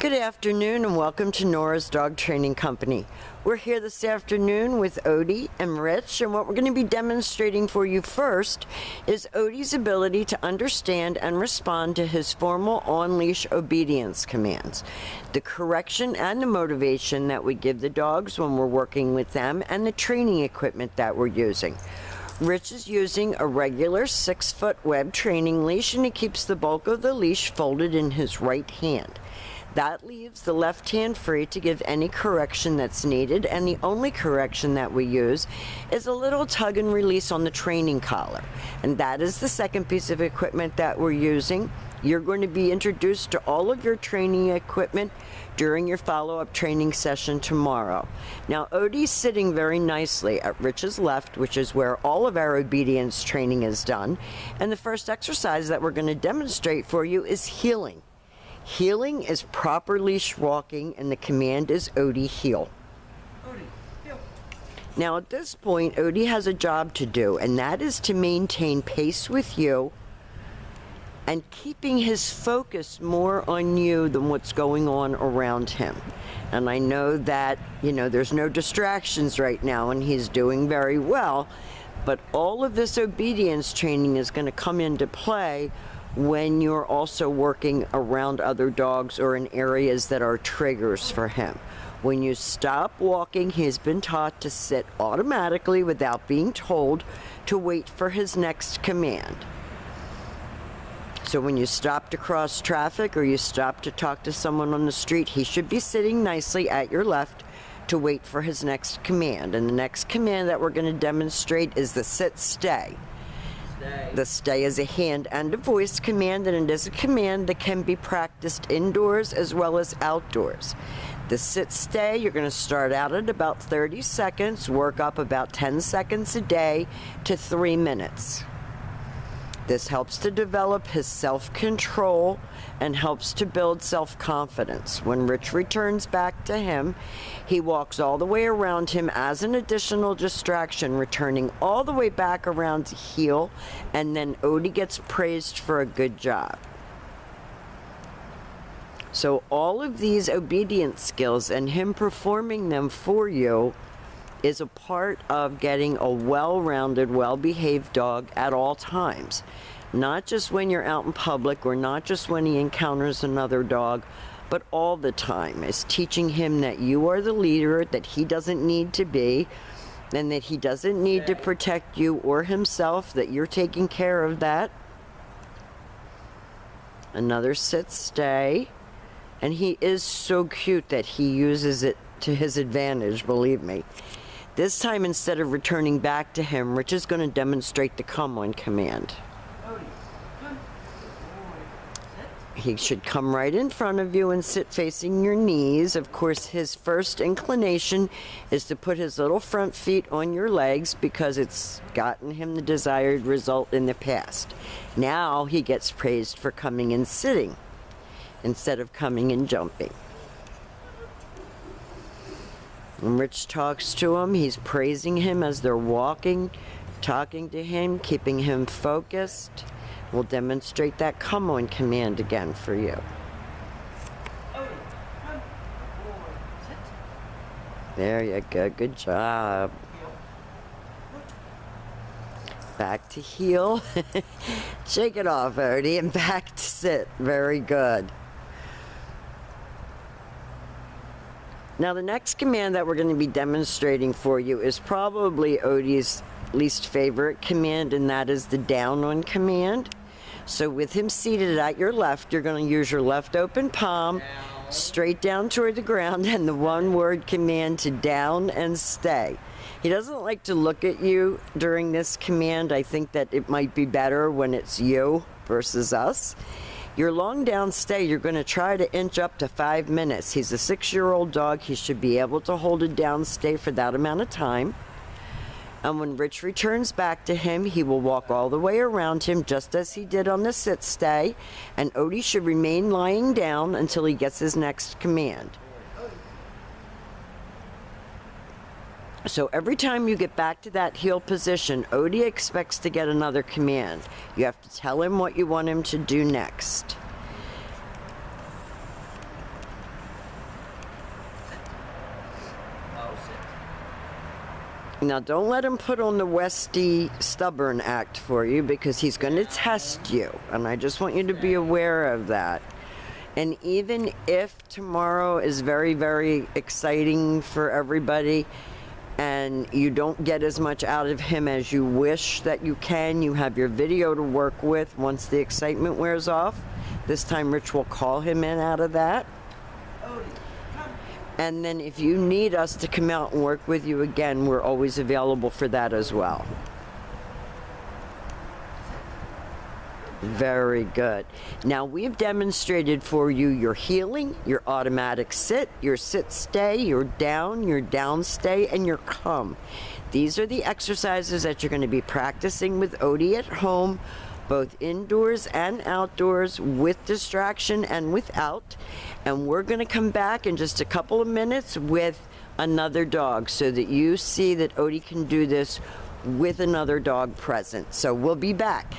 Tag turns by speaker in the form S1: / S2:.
S1: Good afternoon and welcome to Nora's Dog Training Company. We're here this afternoon with Odie and Rich, and what we're going to be demonstrating for you first is Odie's ability to understand and respond to his formal on-leash obedience commands, the correction and the motivation that we give the dogs when we're working with them, and the training equipment that we're using. Rich is using a regular 6-foot web training leash, and he keeps the bulk of the leash folded in his right hand. That leaves the left hand free to give any correction that's needed, and the only correction that we use is a little tug and release on the training collar. And that is the second piece of equipment that we're using. You're going to be introduced to all of your training equipment during your follow-up training session tomorrow. Now, Odie's sitting very nicely at Rich's left, which is where all of our obedience training is done. And the first exercise that we're going to demonstrate for you is heeling. Heeling is proper leash walking, and the command is Odie, heel.
S2: Odie, heel.
S1: Now at this point, Odie has a job to do, and that is to maintain pace with you and keeping his focus more on you than what's going on around him. And I know that, there's no distractions right now, and he's doing very well, but all of this obedience training is going to come into play when you're also working around other dogs or in areas that are triggers for him. When you stop walking, he's been taught to sit automatically without being told to wait for his next command. So when you stop to cross traffic or you stop to talk to someone on the street, he should be sitting nicely at your left to wait for his next command. And the next command that we're going to demonstrate is the sit-stay. The stay is a hand and a voice command, and it is a command that can be practiced indoors as well as outdoors. The sit-stay, you're going to start out at about 30 seconds, work up about 10 seconds a day to 3 minutes. This helps to develop his self-control and helps to build self-confidence. When Rich returns back to him, he walks all the way around him as an additional distraction, returning all the way back around to heel, and then Odie gets praised for a good job. So all of these obedience skills and him performing them for you is a part of getting a well-rounded, well-behaved dog at all times. Not just when you're out in public or not just when he encounters another dog, but all the time. Is teaching him that you are the leader, that he doesn't need to be, and that he doesn't need to protect you or himself, that you're taking care of that. Another sit-stay. And he is so cute that he uses it to his advantage, believe me. This time, instead of returning back to him, Rich is going to demonstrate the come on command. He should come right in front of you and sit facing your knees. Of course, his first inclination is to put his little front feet on your legs because it's gotten him the desired result in the past. Now he gets praised for coming and sitting instead of coming and jumping. When Rich talks to him, he's praising him as they're walking, talking to him, keeping him focused. We'll demonstrate that come on command again for you. There you go, good job. Back to heel. Shake it off, Odie, and back to sit. Very good. Now the next command that we're going to be demonstrating for you is probably Odie's least favorite command, and that is the down on command. So with him seated at your left, you're going to use your left open palm straight down toward the ground and the one-word command to down and stay. He doesn't like to look at you during this command. I think that it might be better when it's you versus us. Your long down stay, you're going to try to inch up to 5 minutes. He's a 6-year-old dog. He should be able to hold a down stay for that amount of time. And when Rich returns back to him, he will walk all the way around him just as he did on the sit stay. And Odie should remain lying down until he gets his next command. So every time you get back to that heel position, Odie expects to get another command. You have to tell him what you want him to do next. Now, don't let him put on the Westie stubborn act for you, because he's going to test you. And I just want you to be aware of that. And even if tomorrow is very, very exciting for everybody and you don't get as much out of him as you wish that you can, you have your video to work with once the excitement wears off. This time Rich will call him in out of that. And then if you need us to come out and work with you again, we're always available for that as well. Very good. Now, we've demonstrated for you your healing, your automatic sit, your sit stay, your down stay, and your come. These are the exercises that you're going to be practicing with Odie at home, both indoors and outdoors, with distraction and without. And we're going to come back in just a couple of minutes with another dog so that you see that Odie can do this with another dog present. So we'll be back.